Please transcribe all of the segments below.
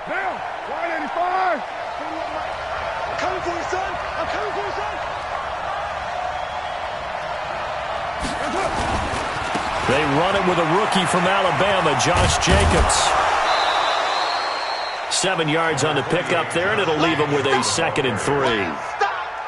Down. 185. I'm coming for you, son. I'm coming for you, son. They run it with a rookie from Alabama, Josh Jacobs. 7 yards on the pickup there, and it'll leave him with a 2nd and 3.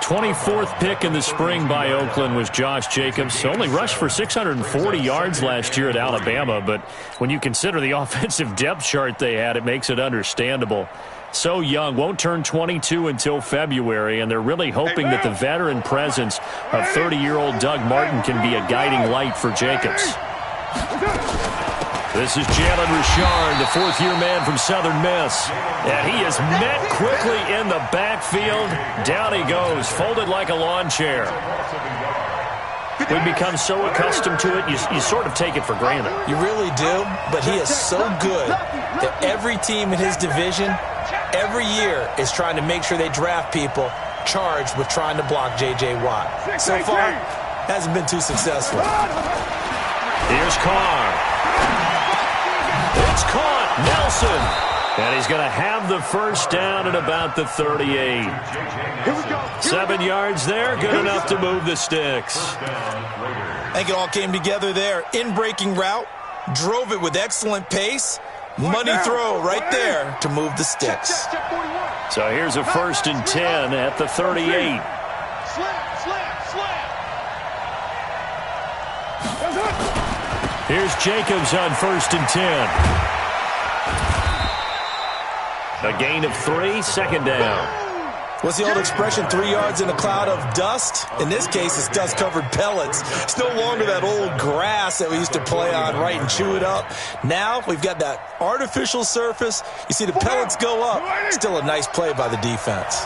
24th pick in the spring by Oakland was Josh Jacobs. Only rushed for 640 yards last year at Alabama, but when you consider the offensive depth chart they had, it makes it understandable. So young, won't turn 22 until February, and they're really hoping that the veteran presence of 30-year-old Doug Martin can be a guiding light for Jacobs. This is Jalen Richard, the 4th-year man from Southern Miss. And he is met quickly in the backfield. Down he goes, folded like a lawn chair. We become so accustomed to it, you sort of take it for granted. You really do, but he is so good that every team in his division, every year, is trying to make sure they draft people charged with trying to block J.J. Watt. So far, hasn't been too successful. Here's Carr. It's caught. Nelson. And he's going to have the first down at about the 38. 7 yards there. Good enough to move the sticks. I think it all came together there. In-breaking route. Drove it with excellent pace. Money throw right there to move the sticks. So here's a 1st and 10 at the 38. Here's Jacobs on 1st and 10. A gain of 3, 2nd down. What's the old expression, 3 yards in a cloud of dust? In this case, it's dust-covered pellets. It's no longer that old grass that we used to play on, right, and chew it up. Now we've got that artificial surface. You see the pellets go up. Still a nice play by the defense.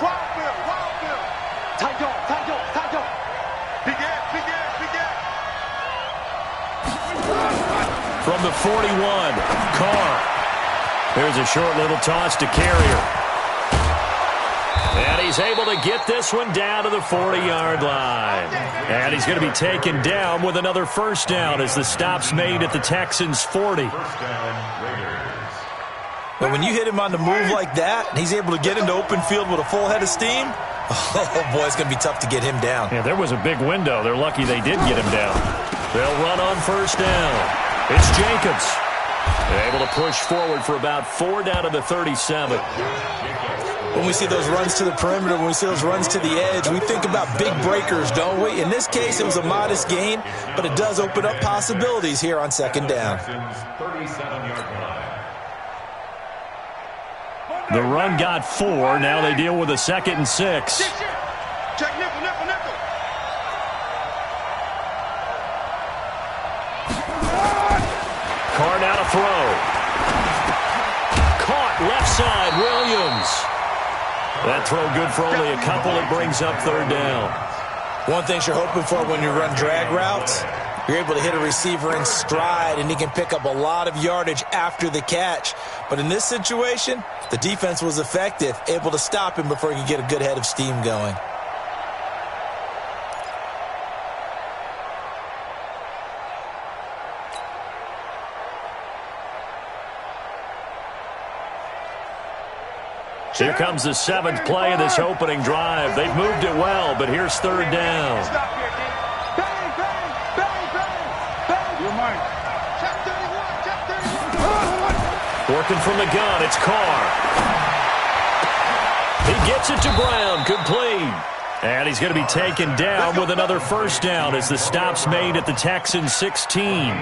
From the 41, Carr. There's a short little toss to Carrier. And he's able to get this one down to the 40-yard line. And he's going to be taken down with another 1st down as the stop's made at the Texans' 40. But when you hit him on the move like that, and he's able to get into open field with a full head of steam, oh, boy, it's going to be tough to get him down. Yeah, there was a big window. They're lucky they did get him down. They'll run on 1st down. It's Jacobs. They're able to push forward for about 4 down to the 37. When we see those runs to the perimeter, when we see those runs to the edge, we think about big breakers, don't we? In this case, it was a modest gain, but it does open up possibilities here on 2nd down. The run got 4. Now they deal with a 2nd and 6. Carr now to throw. Caught left side, Williams. That throw good for only a couple. It brings up 3rd down. One thing you're hoping for when you run drag routes, you're able to hit a receiver in stride, and he can pick up a lot of yardage after the catch. But in this situation, the defense was effective, able to stop him before he could get a good head of steam going. Here comes the 7th play of this opening drive. They've moved it well, but here's 3rd down. Working from the gun, it's Carr. He gets it to Brown, complete. And he's going to be taken down with another 1st down as the stop's made at the Texans' 16.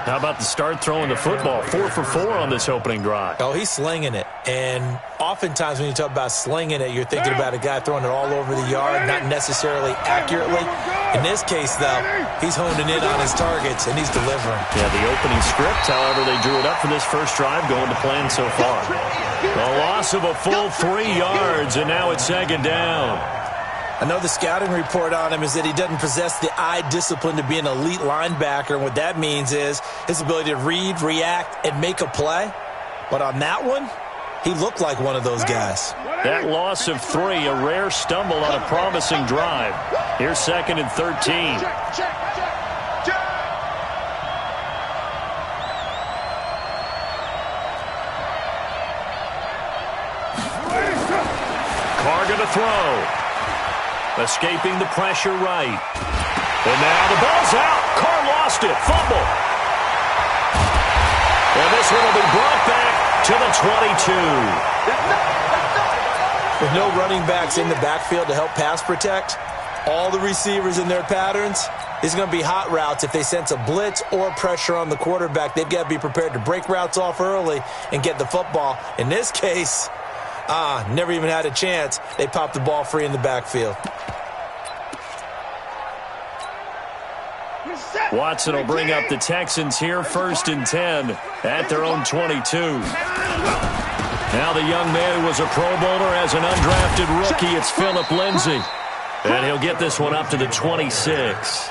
How about the start throwing the football? 4 for 4 on this opening drive. Oh, he's slinging it. And oftentimes when you talk about slinging it, you're thinking about a guy throwing it all over the yard, not necessarily accurately. In this case, though, he's honing in on his targets, and he's delivering. Yeah, the opening script, however, they drew it up for this first drive, going to plan so far. A loss of a full 3 yards, and now it's 2nd down. I know the scouting report on him is that he doesn't possess the eye discipline to be an elite linebacker, and what that means is his ability to read, react, and make a play. But on that one, he looked like one of those guys. That loss of 3, a rare stumble on a promising drive. Here's 2nd and 13. going to throw. Escaping the pressure right. And now the ball's out. Carr lost it. Fumble. And this one will be brought back to the 22. With no running backs in the backfield to help pass protect, all the receivers in their patterns, it's going to be hot routes. If they sense a blitz or pressure on the quarterback, they've got to be prepared to break routes off early and get the football. In this case, never even had a chance. They popped the ball free in the backfield. Watson will bring up the Texans here, 1st and 10 at their own 22. Now the young man who was a Pro Bowler as an undrafted rookie, it's Phillip Lindsay. And he'll get this one up to the 26.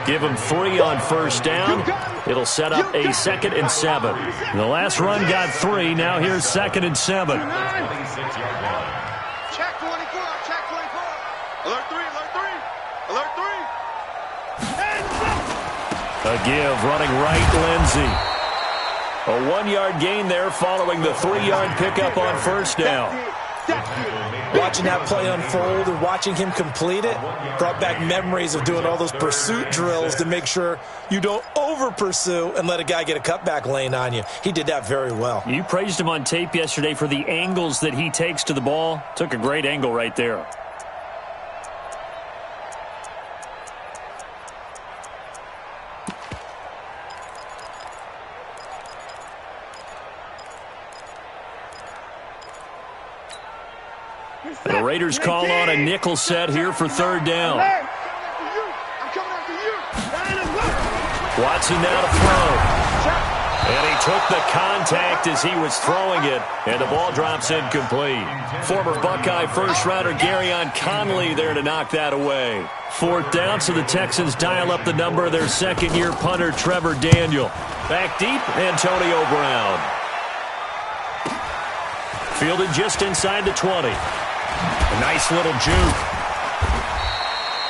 Give him 3 on 1st down. It'll set up a 2nd and 7. The last run got 3. Now here's 2nd and 7. Check 24, check 24. Alert 3, alert 3. Alert 3. A give, running right, Lindsay. A 1-yard gain there following the 3-yard pickup on 1st down. Watching that play unfold and watching him complete it brought back memories of doing all those pursuit drills to make sure you don't over-pursue and let a guy get a cutback lane on you. He did that very well. You praised him on tape yesterday for the angles that he takes to the ball. Took a great angle right there. The Raiders call on a nickel set here for 3rd down. Watson now to throw. And he took the contact as he was throwing it, and the ball drops incomplete. Former Buckeye first-rounder Garyon Conley there to knock that away. 4th down, so the Texans dial up the number of their 2nd-year punter, Trevor Daniel. Back deep, Antonio Brown. Fielded just inside the 20. A nice little juke.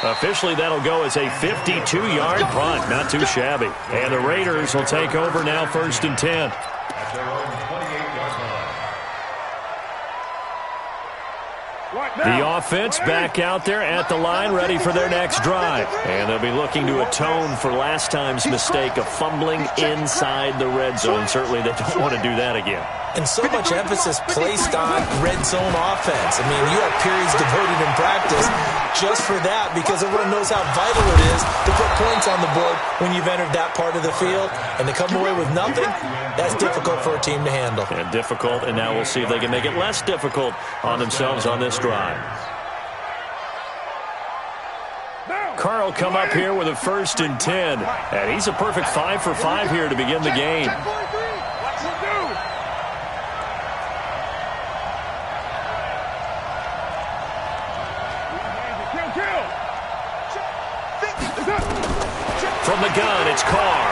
Officially, that'll go as a 52-yard punt. Not too shabby. And the Raiders will take over now, 1st and 10. The offense back out there at the line, ready for their next drive. And they'll be looking to atone for last time's mistake of fumbling inside the red zone. Certainly, they don't want to do that again. And so much emphasis placed on red zone offense. I mean, you have periods devoted in practice just for that because everyone knows how vital it is to put points on the board when you've entered that part of the field. And to come away with nothing, that's difficult for a team to handle. And difficult, and now we'll see if they can make it less difficult on themselves on this drive. Carr will come up here with a 1st and 10. And he's a perfect 5 for 5 here to begin the game. From the gun, it's Carr.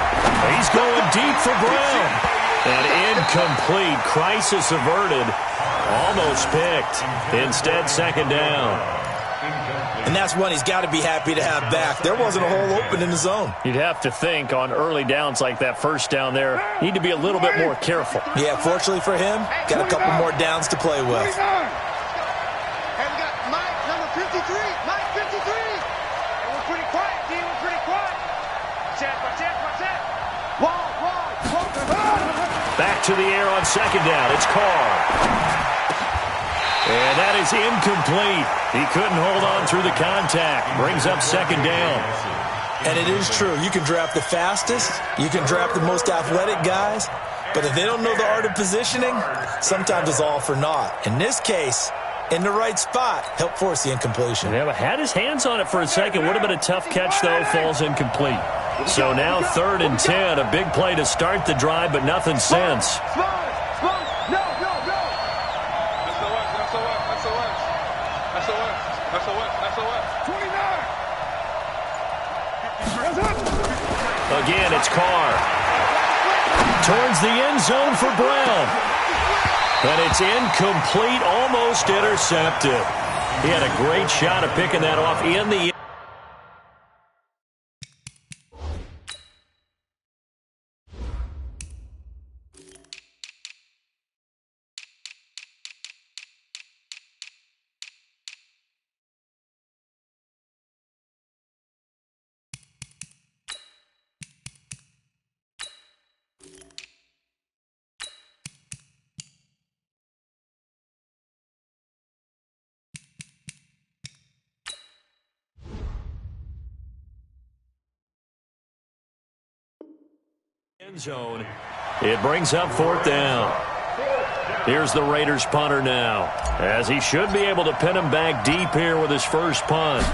He's going deep for Brown. And incomplete. Crisis averted. Almost picked. Instead, 2nd down. And that's one he's got to be happy to have back. There wasn't a hole open in the zone. You'd have to think on early downs like that 1st down there, need to be a little bit more careful. Yeah, fortunately for him, got a couple more downs to play with. Hey, we got Mike, number 53. Mike, 53. And we're pretty quiet, D. We're pretty quiet. Check. Back to the air on 2nd down. It's Carr. And that is incomplete. He couldn't hold on through the contact. Brings up 2nd down. And it is true. You can draft the fastest. You can draft the most athletic guys. But if they don't know the art of positioning, sometimes it's all for naught. In this case, in the right spot, help force the incompletion. Yeah, but had his hands on it for a second. Would have been a tough catch, though. Falls incomplete. So now 3rd and 10. A big play to start the drive, but nothing since. Again, it's Carr. Towards the end zone for Brown. And it's incomplete, almost intercepted. He had a great shot at picking that off in the end zone. It brings up 4th down. Here's the Raiders punter now, as he should be able to pin him back deep here with his first punt.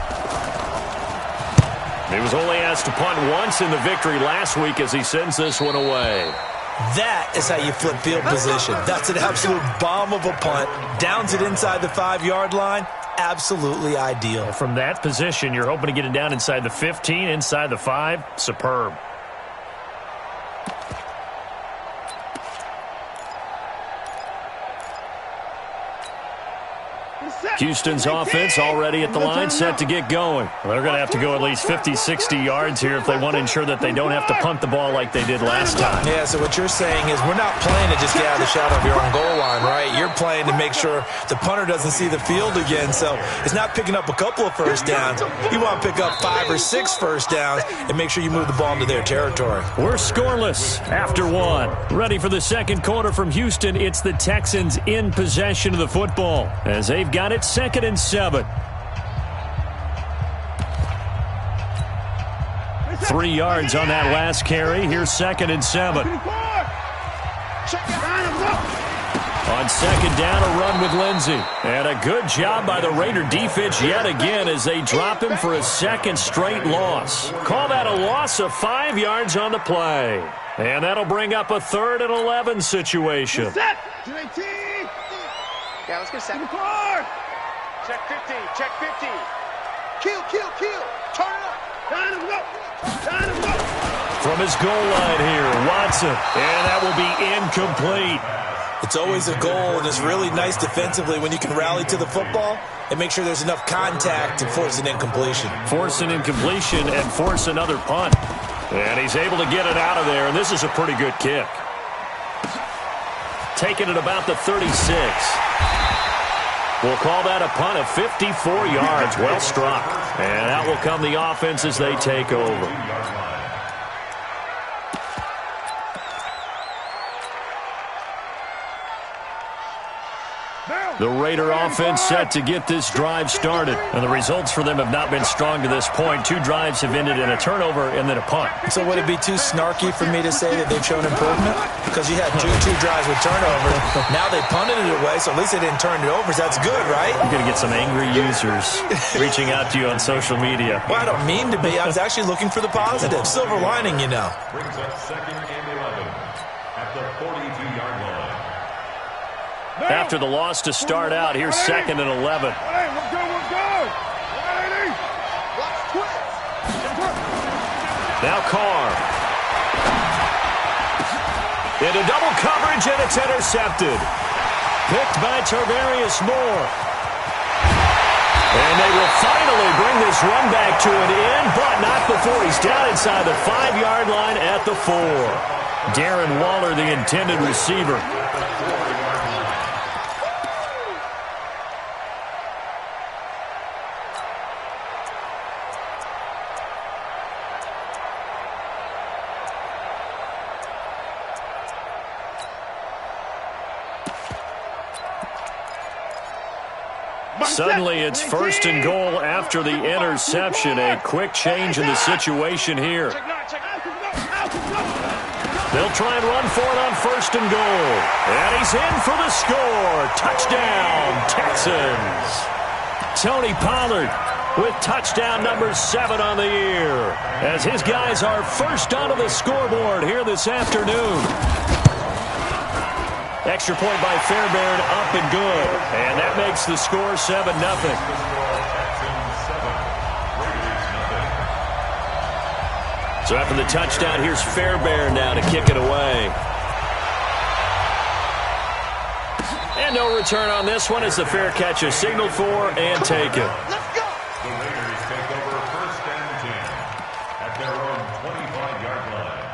He was only asked to punt once in the victory last week as he sends this one away. That is how you flip field position. That's an absolute bomb of a punt. Downs it inside the 5-yard line. Absolutely ideal. From that position, you're hoping to get it down inside the 15, inside the 5. Superb. Houston's offense already at the line, set to get going. They're going to have to go at least 50, 60 yards here if they want to ensure that they don't have to punt the ball like they did last time. Yeah, so what you're saying is we're not playing to just get out of the shadow of your own goal line, right? You're playing to make sure the punter doesn't see the field again, so it's not picking up a couple of first downs. You want to pick up 5 or 6 first downs and make sure you move the ball into their territory. We're scoreless after 1. Ready for the second quarter from Houston. It's the Texans in possession of the football as they've got it 2nd and 7. 3 yards on that last carry. Here's 2nd and 7. On 2nd down, a run with Lindsey. And a good job by the Raider defense yet again as they drop him for a 2nd straight loss. Call that a loss of 5 yards on the play. And that'll bring up a 3rd and 11 situation. Yeah, let's get set. Check 50, check 50. Kill. Turn it up. Time to go. From his goal line here, Watson. And that will be incomplete. It's always a goal, and it's really nice defensively when you can rally to the football and make sure there's enough contact to force an incompletion. Force an incompletion and force another punt. And he's able to get it out of there, and this is a pretty good kick. Taking it about the 36. We'll call that a punt of 54 yards. Well struck. And out will come the offense as they take over. The Raider offense set to get this drive started. And the results for them have not been strong to this point. 2 drives have ended in a turnover and then a punt. So would it be too snarky for me to say that they've shown improvement? Because you had two drives with turnovers. Now they punted it away, so at least they didn't turn it over. So that's good, right? You're going to get some angry users reaching out to you on social media. Well, I don't mean to be. I was actually looking for the positive. Silver lining, you know. Brings up 2nd and 11 at the 42-yard line. After the loss to start out, here's 2nd and 11. We're good. Now Carr. Into double coverage, and it's intercepted. Picked by Tarvarius Moore. And they will finally bring this run back to an end, but not before he's down inside the 5-yard line at the 4. Darren Waller, the intended receiver. Suddenly, it's 1st and goal after the interception. A quick change in the situation here. They'll try and run for it on 1st and goal. And he's in for the score. Touchdown, Texans. Tony Pollard with touchdown number 7 on the year, as his guys are first onto the scoreboard here this afternoon. Extra point by Fairbairn, up and good. And that makes the score 7-0. So after the touchdown, here's Fairbairn now to kick it away. And no return on this one as the fair catch is signaled for and taken. Let's go. The Raiders take over 1st and 10 at their own 25-yard line.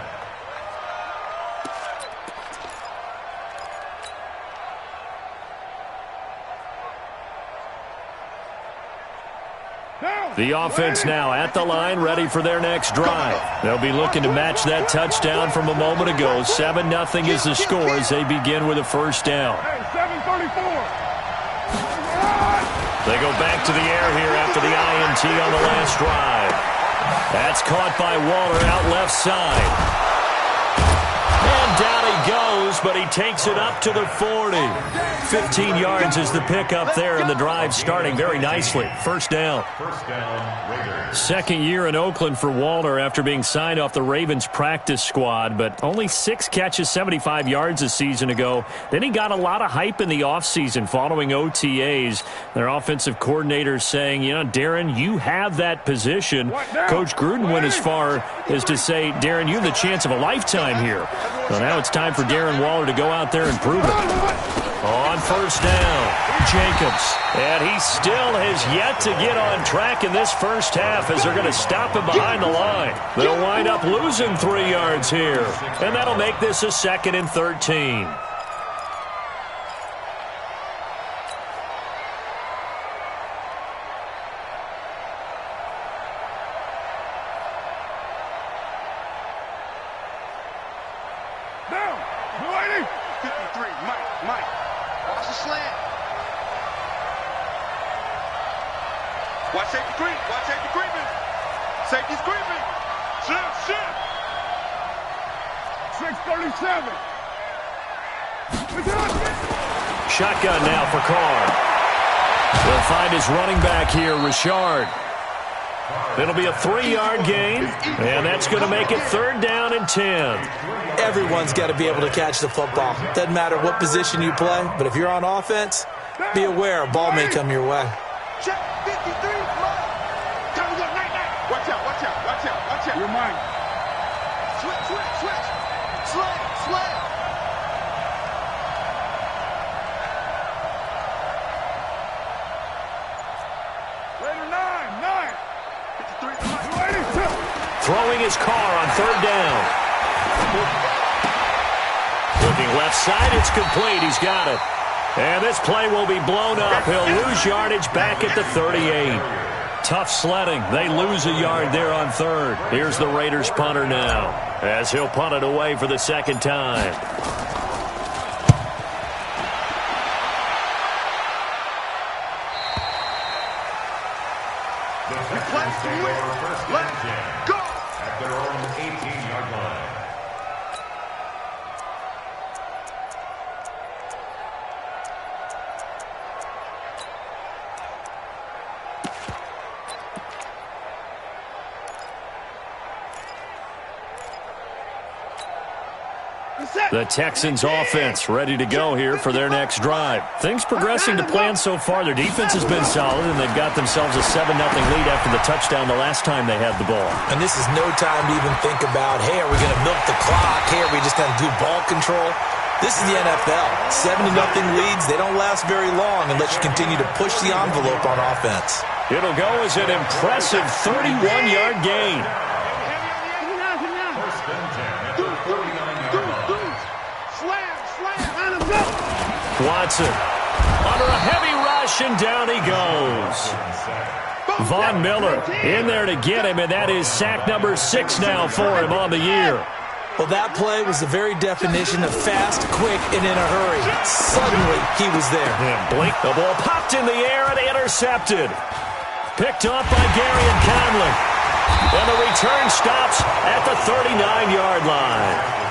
The offense now at the line, ready for their next drive. They'll be looking to match that touchdown from a moment ago. 7-0 is the score as they begin with a 1st down. They go back to the air here after the INT on the last drive. That's caught by Waller out left side. And down he goes, but he takes it up to the 40. 15 yards is the pickup there, and the drive starting very nicely. First down. First down, Raiders. Second year in Oakland for Walter after being signed off the Ravens practice squad, but only 6 catches, 75 yards a season ago. Then he got a lot of hype in the offseason following OTAs. Their offensive coordinator saying, Darren, you have that position. Coach Gruden went as far as to say, Darren, you have the chance of a lifetime here. So now it's time for Darren Waller to go out there and prove it. On first down, Jacobs. And he still has yet to get on track in this first half as they're going to stop him behind the line. They'll wind up losing 3 yards here. And that'll make this a 2nd and 13. Watch safety creep. Watch safety creeping. Safety's creeping. Shift. 637. Shotgun now for Carr. He'll find his running back here, Richard. It'll be a 3-yard gain, and that's going to make it 3rd down and 10. Everyone's got to be able to catch the football. Doesn't matter what position you play, but if you're on offense, be aware a ball may come your way. Check 53. Time to go. Night. Watch out. You're mine. Switch. Slam. Later, 9. 53. Throwing his car on 3rd down. Looking left side, it's complete. He's got it. And this play will be blown up. He'll lose yardage back at the 38. Tough sledding. They lose a yard there on 3rd. Here's the Raiders punter now as he'll punt it away for the 2nd time. The Texans take over first and 10 Go. at their own 18-yard line. The Texans offense ready to go here for their next drive. Things progressing to plan so far. Their defense has been solid, and they've got themselves a 7-0 lead after the touchdown the last time they had the ball. And this is no time to even think about, hey, are we going to milk the clock? Hey, are we just going to do ball control? This is the NFL. 7-0 leads, they don't last very long unless you continue to push the envelope on offense. It'll go as an impressive 31-yard gain. First and 10 at their 49-yard line. Watson under a heavy rush, and down he goes. Von Miller in there to get him, and that is sack number 6 now for him on the year. Well, that play was the very definition of fast, quick, and in a hurry. Suddenly, he was there. And blink, the ball popped in the air and intercepted. Picked off by Gary and Conley. And the return stops at the 39-yard line.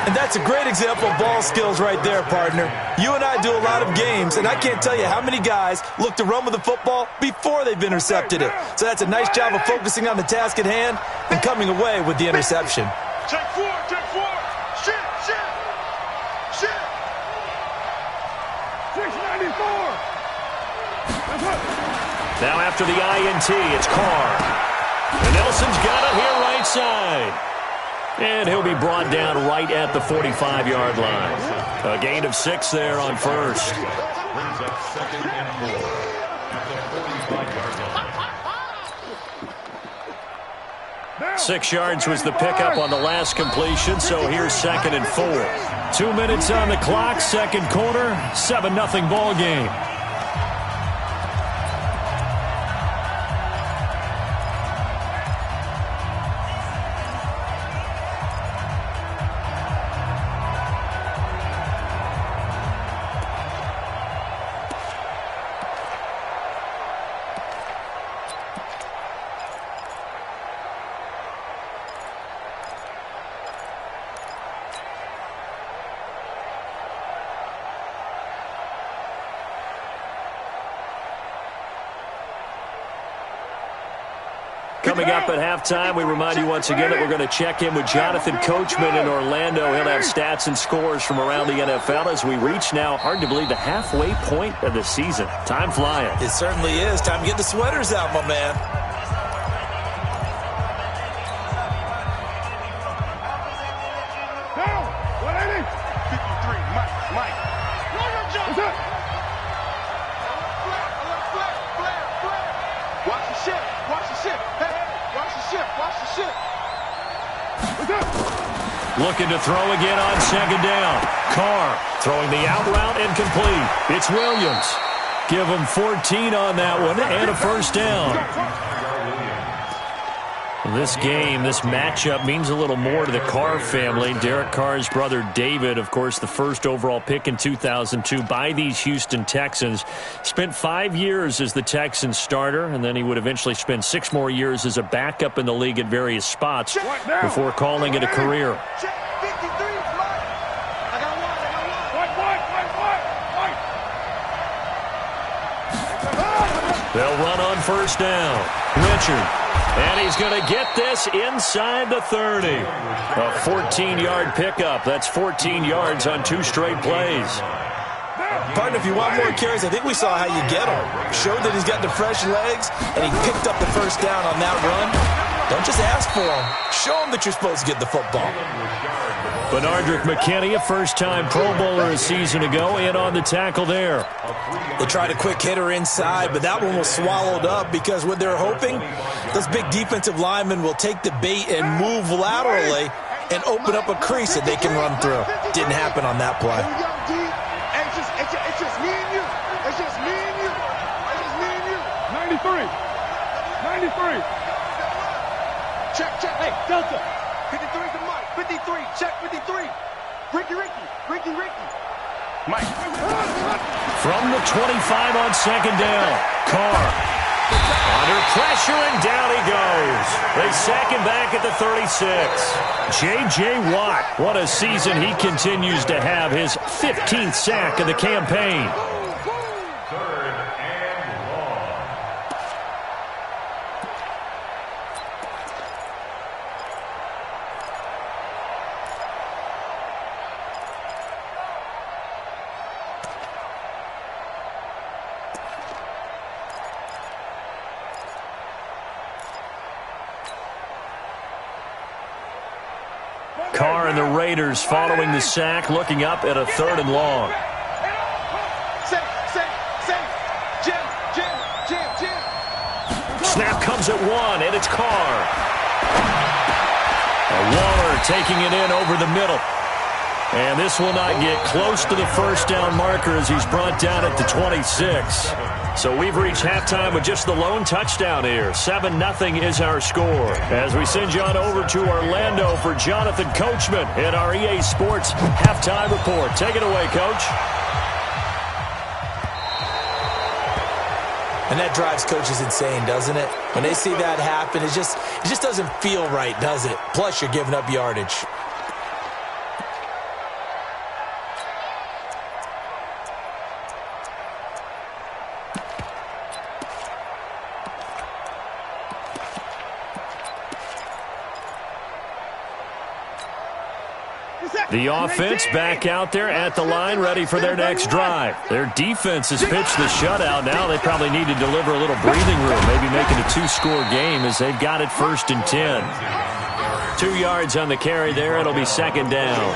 And that's a great example of ball skills right there, partner. You and I do a lot of games, and I can't tell you how many guys look to run with the football before they've intercepted it. So that's a nice job of focusing on the task at hand and coming away with the interception. Check 4. Shit. 694. Now after the INT, it's Carr. And Nelson's got it here right side. And he'll be brought down right at the 45-yard line. A gain of 6 there on first. Brings up 2nd and 4 at the 45-yard line. 6 yards was the pickup on the last completion, so here's 2nd and 4. 2 minutes on the clock, second quarter, 7-0 ball game. Coming up at halftime, we remind you once again that we're going to check in with Jonathan Coachman in Orlando. He'll have stats and scores from around the NFL as we reach now, hard to believe, the halfway point of the season. Time flying. It certainly is. Time to get the sweaters out, my man. Down. 180. 53. Mike. What's up? Watch the ship. Hey, watch the ship. What's up? Looking to throw again on second down. Carr throwing the out route incomplete. It's Williams. Give him 14 on that one and a first down. This game, this matchup means a little more to the Carr family. Derek Carr's brother David, of course, the first overall pick in 2002 by these Houston Texans. Spent 5 years as the Texans starter, and then he would eventually spend 6 more years as a backup in the league at various spots before calling it a career. They'll run on first down. Richard. And he's going to get this inside the 30. A 14-yard pickup. That's 14 yards on 2 straight plays. Partner, if you want more carries, I think we saw how you get him. Showed that he's got the fresh legs, and he picked up the first down on that run. Don't just ask for him. Show him that you're supposed to get the football. Benardrick McKinney, a first-time Pro Bowler a season ago, in on the tackle there. They tried a quick hitter inside, but that one was swallowed up because what they're hoping, those big defensive linemen will take the bait and move laterally and open up a crease that they can run through. Didn't happen on that play. It's just me and you. It's just me and you. 93. Check. Hey, Delta. 53 to Mike. 53. Check 53. Ricky. Mike. From the 25 on second down. Carr. Under pressure, and down he goes. They sack him back at the 36. J.J. Watt, what a season he continues to have. His 15th sack of the campaign. Carr and the Raiders following the sack, looking up at a 3rd and long. Snap comes at 1, and it's Carr. Waller taking it in over the middle. And this will not get close to the first down marker as he's brought down at the 26. So we've reached halftime with just the lone touchdown here. 7-0 is our score. As we send you on over to Orlando for Jonathan Coachman in our EA Sports halftime report. Take it away, Coach. And that drives coaches insane, doesn't it? When they see that happen, it just doesn't feel right, does it? Plus, you're giving up yardage. The offense back out there at the line, ready for their next drive. Their defense has pitched the shutout. Now they probably need to deliver a little breathing room, maybe make it a 2-score game as they've got it 1st and 10. 2 yards on the carry there. It'll be second down.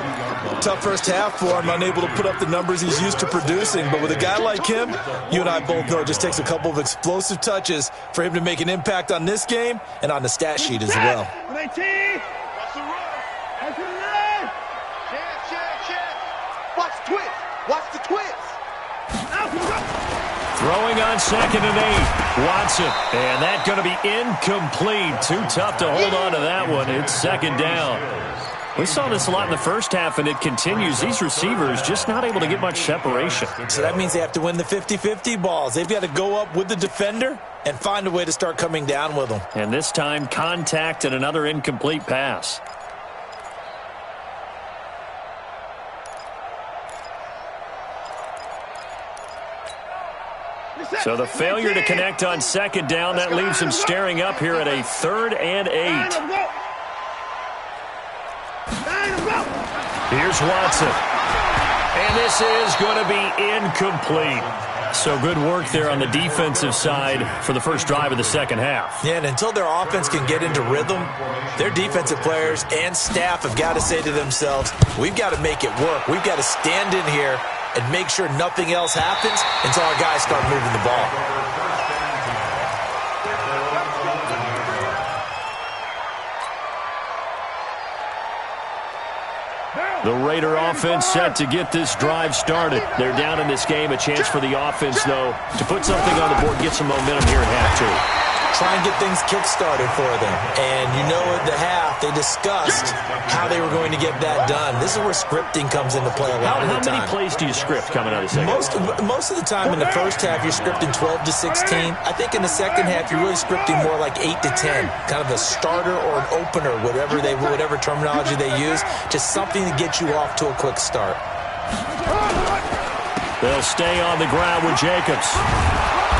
Tough first half for him, unable to put up the numbers he's used to producing. But with a guy like him, you and I both know it just takes a couple of explosive touches for him to make an impact on this game and on the stat sheet as well. Watch the twist. Throwing on 2nd and 8. Watson. And that's going to be incomplete. Too tough to hold on to that one. It's second down. We saw this a lot in the first half, and it continues. These receivers just not able to get much separation. So that means they have to win the 50-50 balls. They've got to go up with the defender and find a way to start coming down with them. And this time, contact and another incomplete pass. So the failure to connect on second down, that leaves him staring up here at a 3rd and 8. Here's Watson. And this is going to be incomplete. So good work there on the defensive side for the first drive of the second half. Yeah, and until their offense can get into rhythm, their defensive players and staff have got to say to themselves, we've got to make it work. We've got to stand in here and make sure nothing else happens until our guys start moving the ball. The Raider offense set to get this drive started. They're down in this game. A chance for the offense, though, to put something on the board, get some momentum here at half two. Try and get things kick-started for them. And you know at the half, they discussed how they were going to get that done. This is where scripting comes into play a lot of the time. How many plays do you script coming out of the second half? Most of the time in the first half, you're scripting 12 to 16. I think in the second half, you're really scripting more like 8 to 10. Kind of a starter or an opener, whatever terminology they use. Just something to get you off to a quick start. They'll stay on the ground with Jacobs.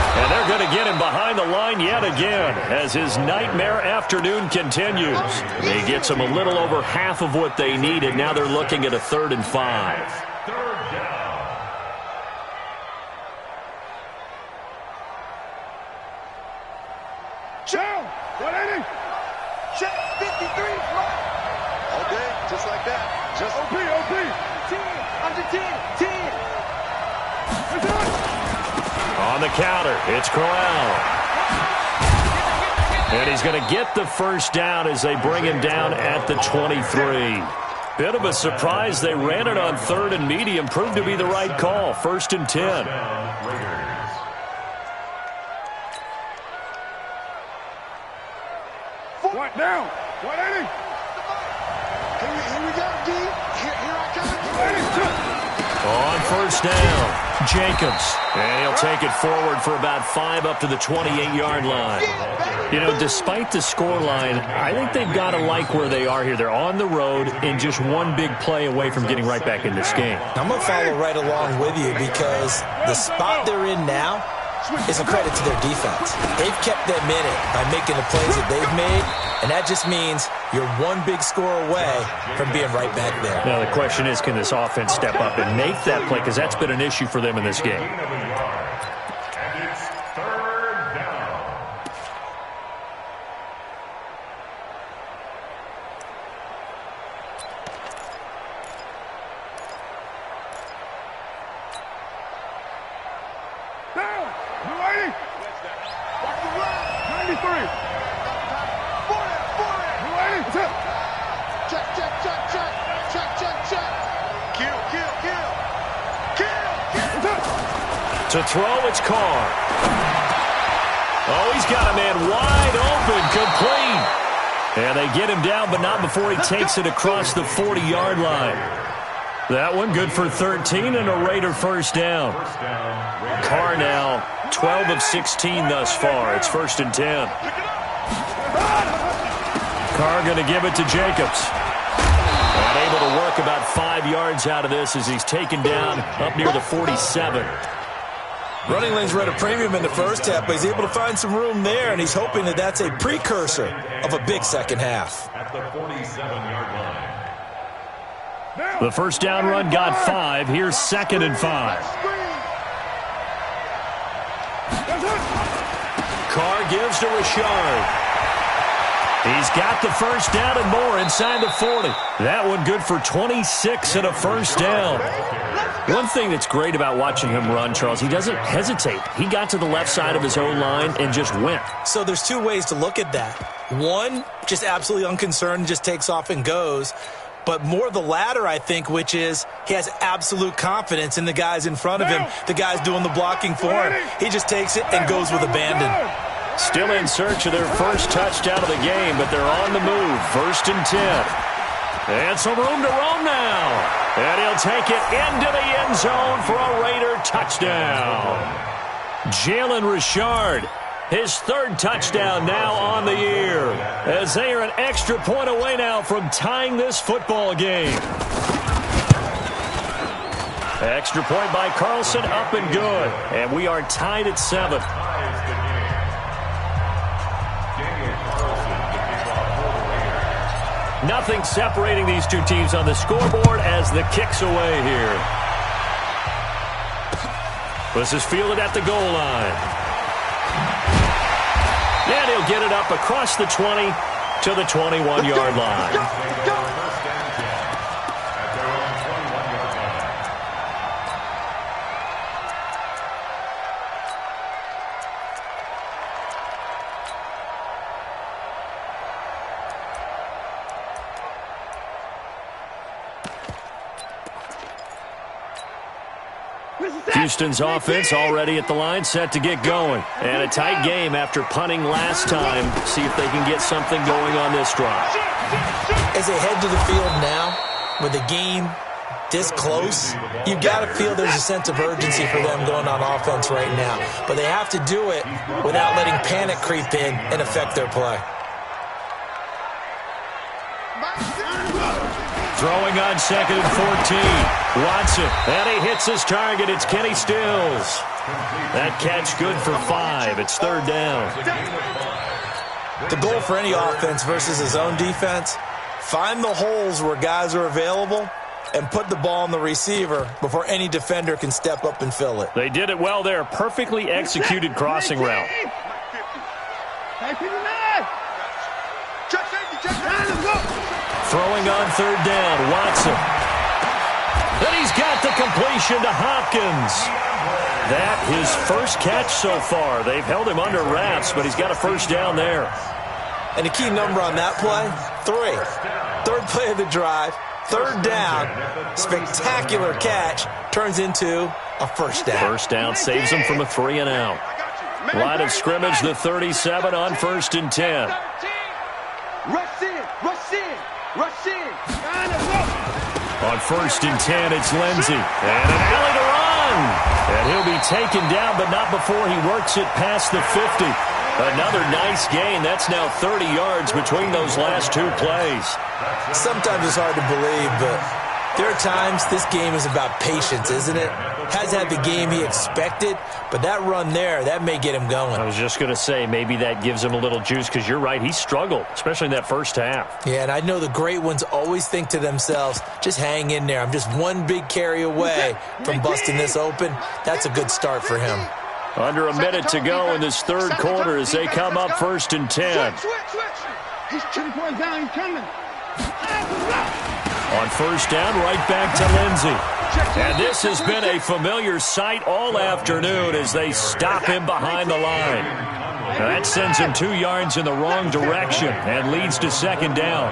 And they're going to get him behind the line yet again as his nightmare afternoon continues. He gets them a little over half of what they needed. Now they're looking at a 3rd and 5. Third down. Chill! 180! Check 53! Okay, just like that. Just OP! 10! Under 10! 10! On the counter, it's Corral. And he's going to get the first down as they bring him down at the 23. Bit of a surprise. They ran it on 3rd and medium. Proved to be the right call. 1st and 10. What down? 180. Here we go, D. Here I come. On 1st down, Jacobs. And he'll take it forward for about 5 up to the 28-yard line. You know, despite the scoreline, I think they've got to like where they are here. They're on the road and just one big play away from getting right back in this game. I'm going to follow right along with you because the spot they're in now is a credit to their defense. They've kept them in it by making the plays that they've made, and that just means you're one big score away from being right back there. Now the question is, can this offense step up and make that play? Because that's been an issue for them in this game. And it's 3rd down. Down! 280! Watch the run! 93! 40! 280! What's up? Check! Kill! What's up? To throw, it's Carr. Oh, he's got a man wide open, complete. And they get him down, but not before he takes it across the 40-yard line. That one good for 13 and a Raider first down. Carr now 12 of 16 thus far. It's 1st and 10. Carr going to give it to Jacobs. And able to work about 5 yards out of this as he's taken down up near the 47. Running lanes were at a premium in the first half, but he's able to find some room there, and he's hoping that that's a precursor of a big second half. At the 47-yard line. The first down run got 5. Here's 2nd and 5. Carr gives to Richard. He's got the first down and more inside the 40. That one good for 26 and a first down. One thing that's great about watching him run, Charles, he doesn't hesitate. He got to the left side of his own line and just went. So there's 2 ways to look at that. One, just absolutely unconcerned, just takes off and goes. But more the latter, I think, which is he has absolute confidence in the guys in front of him, the guys doing the blocking for him. He just takes it and goes with abandon. Still in search of their first touchdown of the game, but they're on the move. 1st and 10. And some room to roam now. And he'll take it into the end zone for a Raider touchdown. Jalen Richard, his 3rd touchdown now on the year, as they are an extra point away now from tying this football game. Extra point by Carlson, up and good. And we are tied at 7. Nothing separating these two teams on the scoreboard as the kick's away here. This is fielded at the goal line. And he'll get it up across the 20 to the 21-yard line. Houston's offense already at the line, set to get going. And a tight game after punting last time. See if they can get something going on this drive. As they head to the field now, with the game this close, you've got to feel there's a sense of urgency for them going on offense right now. But they have to do it without letting panic creep in and affect their play. Throwing on 2nd and 14. Watson, and he hits his target. It's Kenny Stills. That catch good for 5. It's 3rd down. The goal for any offense versus his own defense, find the holes where guys are available and put the ball on the receiver before any defender can step up and fill it. They did it well there. Perfectly executed crossing route. Throwing on 3rd down, Watson. Then he's got the completion to Hopkins. That his first catch so far. They've held him under wraps, but he's got a 1st down there. And the key number on that play, 3. 3rd play of the drive, 3rd down, spectacular catch, turns into a 1st down. 1st down saves him from a 3 and out. Line of scrimmage, the 37 on 1st and 10. Rush in, rush in, rush in. On 1st and 10, it's Lindsey. And an alley to run. And he'll be taken down, but not before he works it past the 50. Another nice gain. That's now 30 yards between those last 2 plays. Sometimes it's hard to believe, but there are times this game is about patience, isn't it? Has had the game he expected, but that run there, that may get him going. I was just going to say, maybe that gives him a little juice, because you're right, he struggled, especially in that first half. Yeah, and I know the great ones always think to themselves, just hang in there. I'm just one big carry away from busting this open. That's a good start for him. Under a minute to go in this 3rd quarter as they come up 1st and 10. He's 2 points down, he's coming. On 1st down, right back to Lindsey. And this has been a familiar sight all afternoon as they stop him behind the line. Now that sends him 2 yards in the wrong direction and leads to 2nd down.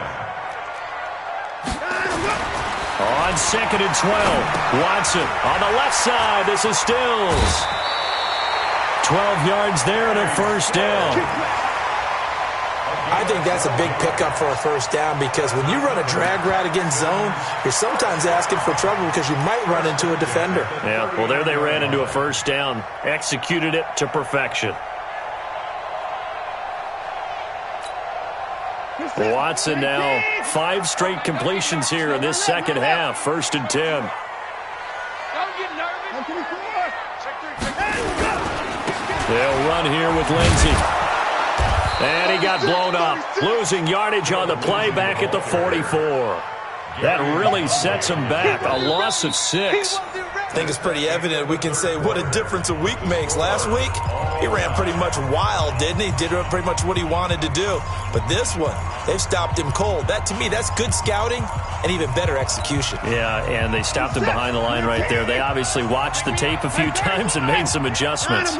On 2nd and 12, Watson on the left side. This is Stills. 12 yards there and a 1st down. I think that's a big pickup for a 1st down because when you run a drag route against zone, you're sometimes asking for trouble because you might run into a defender. Yeah, well, there they ran into a 1st down, executed it to perfection. Watson now 5 straight completions here in this 2nd half, 1st and 10. Don't get nervous. They'll run here with Lindsey. And he got blown up, losing yardage on the play back at the 44. That really sets him back, a loss of 6. I think it's pretty evident. We can say what a difference a week makes. Last week, he ran pretty much wild, didn't he? Did pretty much what he wanted to do. But this one, they've stopped him cold. That, to me, that's good scouting and even better execution. Yeah, and they stopped him behind the line right there. They obviously watched the tape a few times and made some adjustments.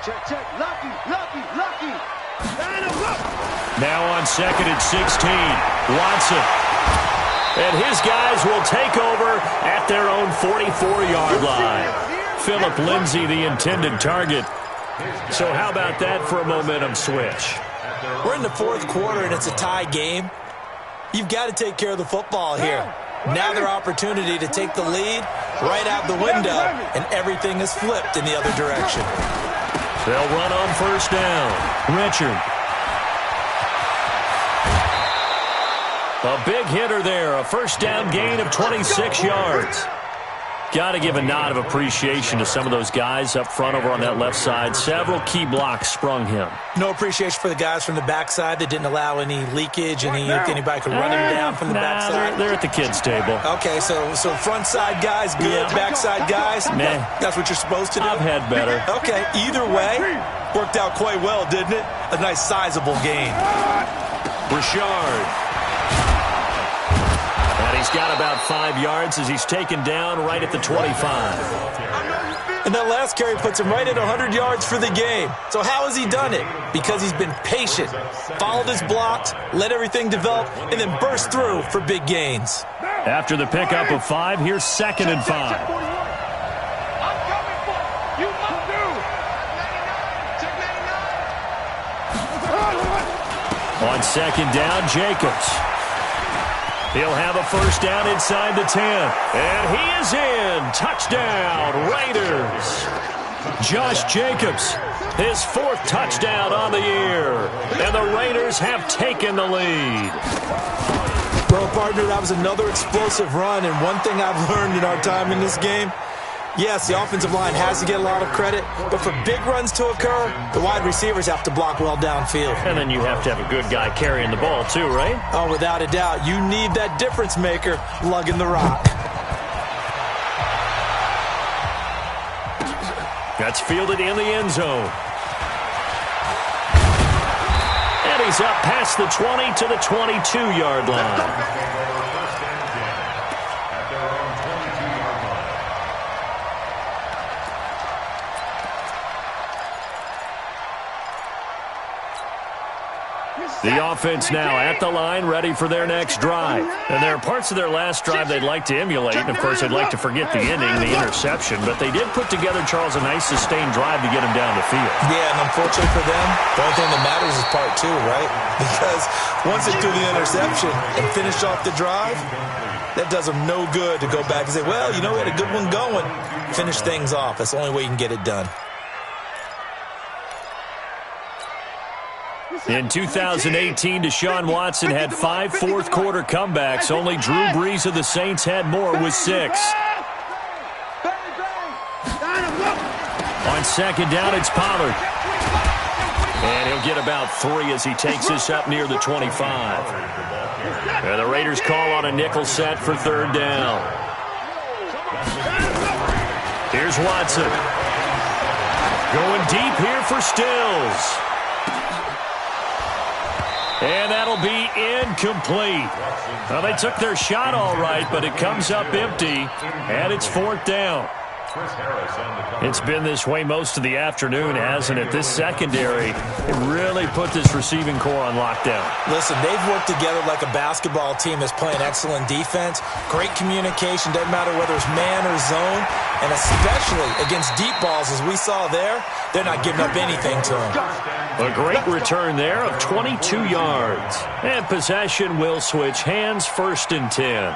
Check, check, lucky, lucky, lucky. Now on 2nd and 16, Watson. And his guys will take over at their own 44-yard line. Philip Lindsey, the intended target. So how about that for a momentum switch? We're in the 4th quarter, and it's a tie game. You've got to take care of the football here. Now their opportunity to take the lead right out the window, and everything is flipped in the other direction. They'll run on 1st down. Richard. A big hitter there. A 1st down gain of 26 yards. Got to give a nod of appreciation to some of those guys up front over on that left side. Several key blocks sprung him. No appreciation for the guys from the backside that didn't allow any leakage, anybody could run him down from the backside. They're at the kids' table. Okay, so front side guys good, backside guys, nah. That's what you're supposed to do? I've had better. Okay, either way, worked out quite well, didn't it? A nice sizable gain. Richard. And he's got about 5 yards as he's taken down right at the 25. And that last carry puts him right at 100 yards for the game. So how has he done it? Because he's been patient, followed his blocks, let everything develop, and then burst through for big gains. After the pickup of 5, here's 2nd and 5. On 2nd down, Jacobs. He'll have a first down inside the 10. And he is in. Touchdown, Raiders. Josh Jacobs, his 4th touchdown on the year. And the Raiders have taken the lead. Well, partner, that was another explosive run. And one thing I've learned in our time in this game, yes, the offensive line has to get a lot of credit, but for big runs to occur, the wide receivers have to block well downfield. And then you have to have a good guy carrying the ball too, right? Oh, without a doubt. You need that difference maker lugging the rock. That's fielded in the end zone. And he's up past the 20 to the 22-yard line. The offense now at the line, ready for their next drive. And there are parts of their last drive they'd like to emulate. And, of course, they'd like to forget the ending, the interception. But they did put together, Charles, a nice sustained drive to get him down the field. Yeah, and unfortunately for them, the only thing that matters is part 2, right? Because once they threw the interception and finished off the drive, that does them no good to go back and say, well, you know, we had a good one going. Finish things off. That's the only way you can get it done. In 2018, Deshaun Watson had 5 fourth-quarter comebacks. Only Drew Brees of the Saints had more with 6. On 2nd down, it's Pollard. And he'll get about 3 as he takes this up near the 25. And the Raiders call on a nickel set for 3rd down. Here's Watson. Going deep here for Stills. And that'll be incomplete. Well, they took their shot all right, but it comes up empty, and it's 4th down. It's been this way most of the afternoon, hasn't it? This secondary, it really put this receiving core on lockdown. Listen, they've worked together like a basketball team that's playing excellent defense. Great communication, doesn't matter whether it's man or zone. And especially against deep balls, as we saw there, they're not giving up anything to them. A great return there of 22 yards. And possession will switch hands, 1st and 10.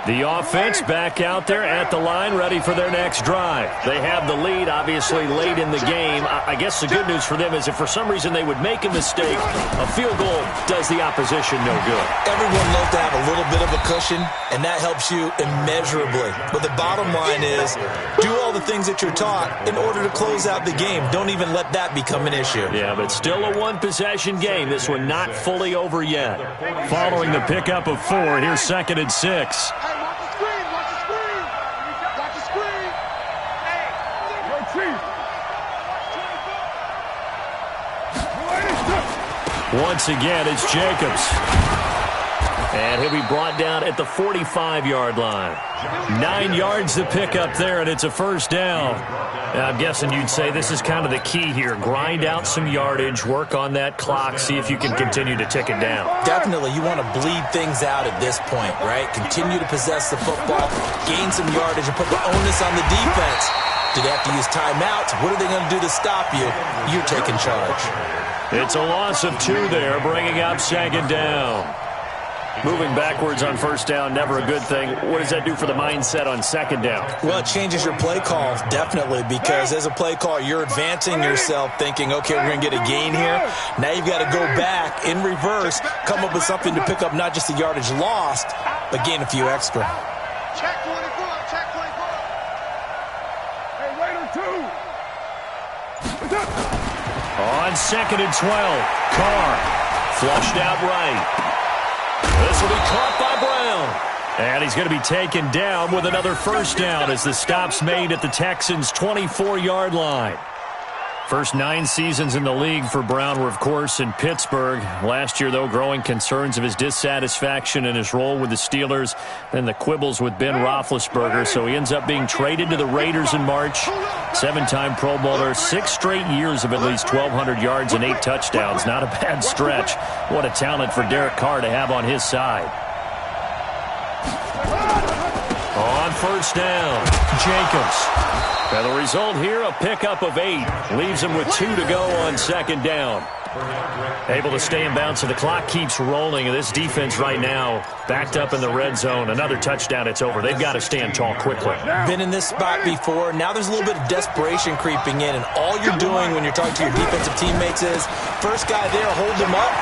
The offense back out there at the line, ready for their next drive. They have the lead, obviously, late in the game. I guess the good news for them is if for some reason they would make a mistake, a field goal does the opposition no good. Everyone loves to have a little bit of a cushion, and that helps you immeasurably. But the bottom line is, do all the things that you're taught in order to close out the game. Don't even let that become an issue. Yeah, but still a one-possession game. This one not fully over yet. Following the pickup of 4, here's 2nd and 6. Once again, it's Jacobs. And he'll be brought down at the 45-yard line. 9 yards to pick up there, and it's a 1st down. I'm guessing you'd say this is kind of the key here. Grind out some yardage, work on that clock, see if you can continue to tick it down. Definitely. You want to bleed things out at this point, right? Continue to possess the football, gain some yardage, and put the onus on the defense. Do they have to use timeouts? What are they going to do to stop you? You're taking charge. It's a loss of 2 there, bringing up 2nd down. Moving backwards on 1st down, never a good thing. What does that do for the mindset on 2nd down? Well, it changes your play call, definitely, because as a play call, you're advancing yourself thinking, okay, we're going to get a gain here. Now you've got to go back in reverse, come up with something to pick up not just the yardage lost, but gain a few extra. Check 24, check 24. Hey, Raider 2. On 2nd and 12, Carr flushed out right. This will be caught by Brown. And he's going to be taken down with another first down as the stop's made at the Texans' 24-yard line. First 9 seasons in the league for Brown were, of course, in Pittsburgh. Last year, though, growing concerns of his dissatisfaction in his role with the Steelers, then the quibbles with Ben Roethlisberger, so he ends up being traded to the Raiders in March. 7-time Pro Bowler, 6 straight years of at least 1,200 yards and 8 touchdowns. Not a bad stretch. What a talent for Derek Carr to have on his side. On first down, Jacobs. And the result here, a pickup of 8. Leaves him with 2 to go on 2nd down. Able to stay in bounds, so the clock keeps rolling. And this defense right now backed up in the red zone. Another touchdown, it's over. They've got to stand tall quickly. Been in this spot before. Now there's a little bit of desperation creeping in. And all you're doing when you're talking to your defensive teammates is, first guy there, hold him up.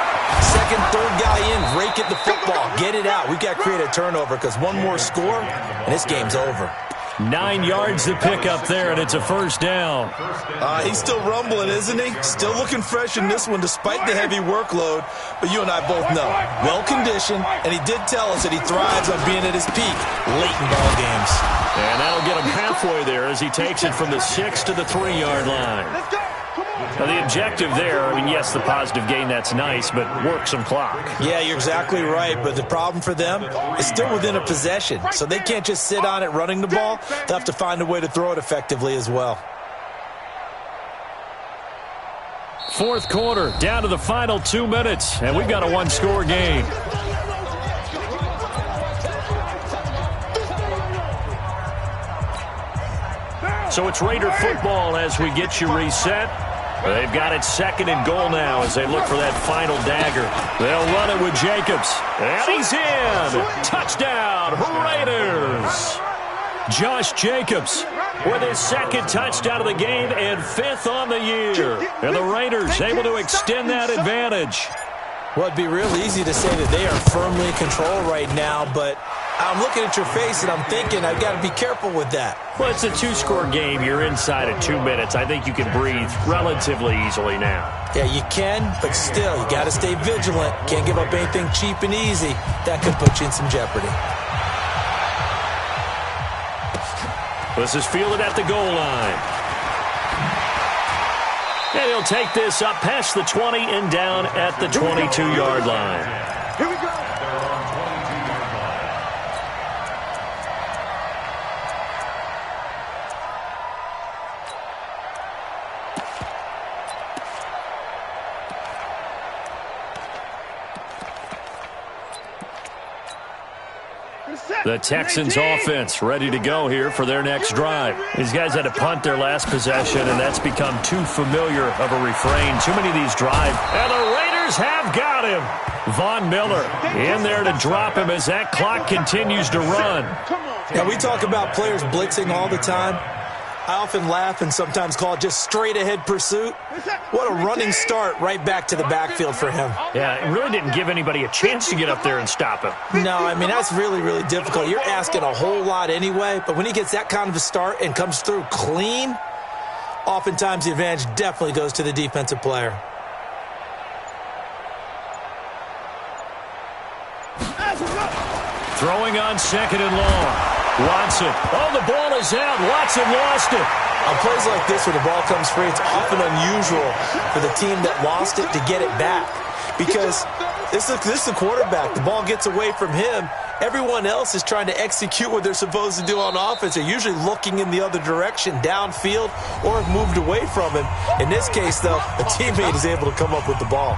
Second, third guy in, rake at the football. Get it out. We've got to create a turnover because one more score, and this game's over. 9 yards to pick up there, and it's a first down. He's still rumbling, isn't he? Still looking fresh in this one despite the heavy workload. But you and I both know, well-conditioned, and he did tell us that he thrives on being at his peak late in ball games. And that'll get him halfway there as he takes it from the 6 to the 3-yard line. Now, the objective there, I mean, yes, the positive gain, that's nice, but work some clock. Yeah, you're exactly right, but the problem for them is still within a possession, so they can't just sit on it running the ball. They'll have to find a way to throw it effectively as well. Fourth quarter, down to the final 2 minutes, and we've got a one-score game. So it's Raider football as we get you reset. They've got it 2nd and goal now as they look for that final dagger. They'll run it with Jacobs. And he's in. Touchdown, Raiders. Josh Jacobs with his 2nd touchdown of the game and 5th on the year. And the Raiders able to extend that advantage. Well, it'd be real easy to say that they are firmly in control right now, but I'm looking at your face and I'm thinking I've got to be careful with that. Well, it's a 2-score game. You're inside of 2 minutes. I think you can breathe relatively easily now. Yeah, you can, but still, you got to stay vigilant. Can't give up anything cheap and easy. That could put you in some jeopardy. This is fielded at the goal line. And he'll take this up past the 20 and down at the 22-yard line. Here we go. The Texans offense ready to go here for their next drive. These guys had to punt their last possession, and that's become too familiar of a refrain. Too many of these drive. And the Raiders have got him. Von Miller in there to drop him as that clock continues to run. Now, we talk about players blitzing all the time. I often laugh and sometimes call it just straight-ahead pursuit. What a running start right back to the backfield for him. Yeah, it really didn't give anybody a chance to get up there and stop him. No, I mean, that's really, really difficult. You're asking a whole lot anyway, but when he gets that kind of a start and comes through clean, oftentimes the advantage definitely goes to the defensive player. Throwing on 2nd and long. Watson. Oh, the ball is out. Watson lost it. On plays like this where the ball comes free, it's often unusual for the team that lost it to get it back. Because this is the quarterback. The ball gets away from him. Everyone else is trying to execute what they're supposed to do on offense. They're usually looking in the other direction, downfield, or have moved away from him. In this case, though, a teammate is able to come up with the ball.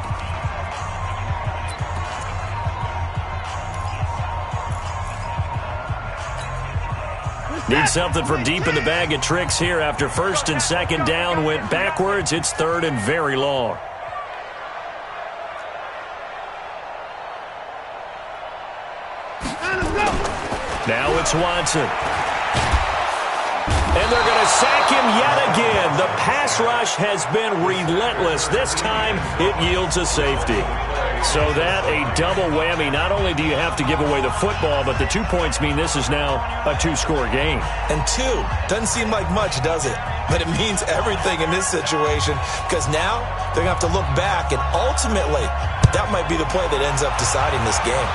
Need something from deep in the bag of tricks here after 1st and 2nd down went backwards. It's 3rd and very long. Now it's Watson. And they're going to sack him yet again. The pass rush has been relentless. This time it yields a safety. So that a double whammy. Not only do you have to give away the football, but the 2 points mean this is now a 2-score game. And 2 doesn't seem like much, does it? But it means everything in this situation, because now they're going to have to look back, and ultimately that might be the play that ends up deciding this game.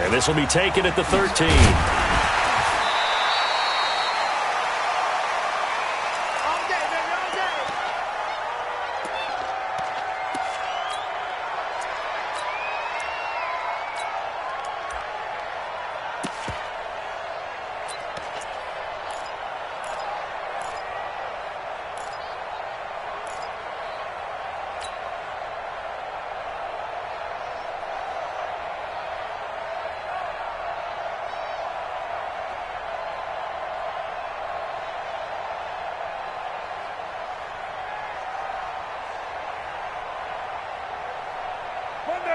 And this will be taken at the 13.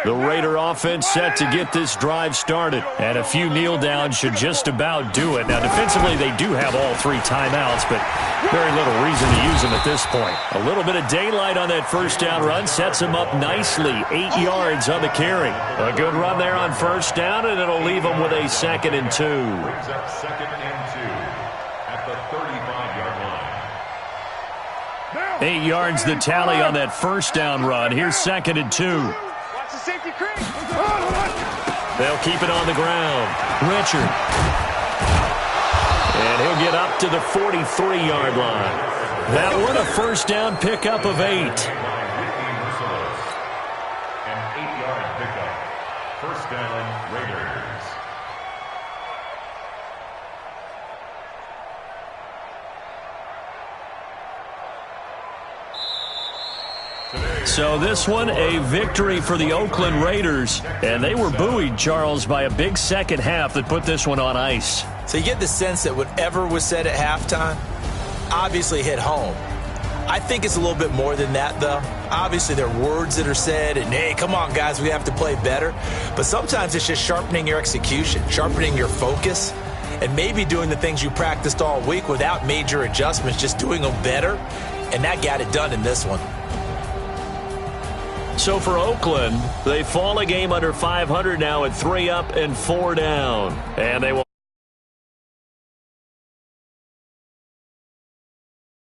The Raider offense set to get this drive started. And a few kneel downs should just about do it. Now, defensively, they do have all 3 timeouts, but very little reason to use them at this point. A little bit of daylight on that first down run sets them up nicely. 8 yards on the carry. A good run there on first down, and it'll leave them with a 2nd and 2. Brings up 2nd and 2 at the 35-yard line. 8 yards the tally on that first down run. Here's 2nd and 2. They'll keep it on the ground. Richard. And he'll get up to the 43-yard line. That one a first down pickup of 8. An 8-yard pickup. First down, Raiders. So this one, a victory for the Oakland Raiders. And they were buoyed, Charles, by a big second half that put this one on ice. So you get the sense that whatever was said at halftime obviously hit home. I think it's a little bit more than that, though. Obviously, there are words that are said, and, hey, come on, guys, we have to play better. But sometimes it's just sharpening your execution, sharpening your focus, and maybe doing the things you practiced all week without major adjustments, just doing them better. And that got it done in this one. So for Oakland, they fall a game under 500 now at 3 up and 4 down. And they will